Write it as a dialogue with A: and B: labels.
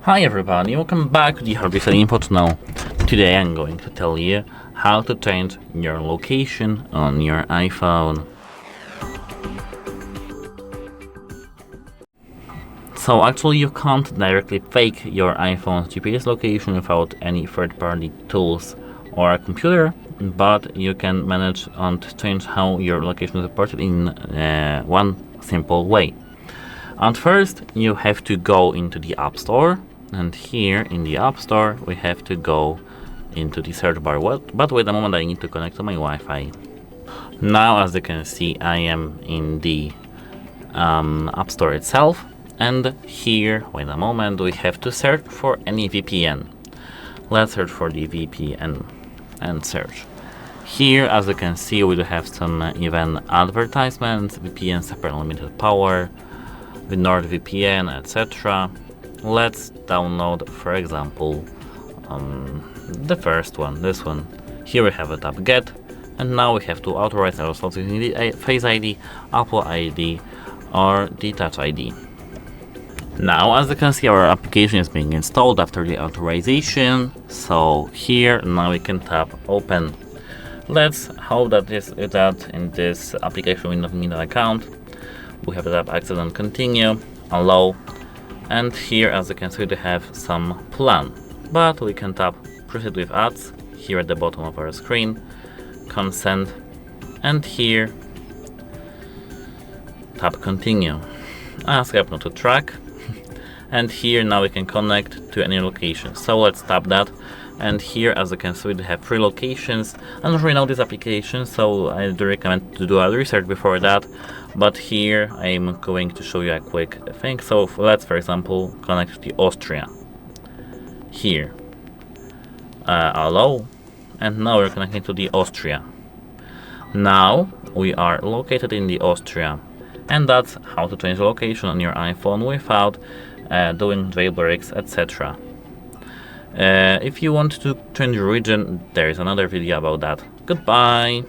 A: Hi everybody, welcome back to the HardReset.Info channel. Today I'm going to tell you how to change your location on your iPhone. So actually you can't directly fake your iPhone's GPS location without any third-party tools or a computer, but you can manage and change how your location is reported in one simple way. At first you have to go into the App Store, and here in the App Store we have to go into the search bar. But wait a moment, I need to connect to my Wi-Fi. Now as you can see, I am in the App Store itself, and here, wait a moment, we have to search for any VPN. Let's search for the VPN and search. Here as you can see, we do have some even advertisements, VPN separate limited power, with NordVPN, etc. Let's download, for example, the first one, this one. Here we have a tab Get, and now we have to authorize ourselves using the Face ID, Apple ID, or the Touch ID. Now, as you can see, our application is being installed after the authorization. So here, now we can tap Open. Let's hope that in this application we don't need an account. We have to tap Accept and Continue, Allow, and here as you can see we have some plan, but we can tap Proceed with Ads here at the bottom of our screen, Consent, and here tap Continue. Ask app not to track, and here now we can connect to any location. So let's tap that, and here as you can see we have 3 locations. I don't really know this application, so I do recommend to do a research before that, but here I'm going to show you a quick thing. So let's for example connect to Austria. Here allow, and now we're connecting to the Austria. Now we are located in the Austria, and that's how to change the location on your iPhone without doing jailbreaks, etc. If you want to change your region, there is another video about that. Goodbye!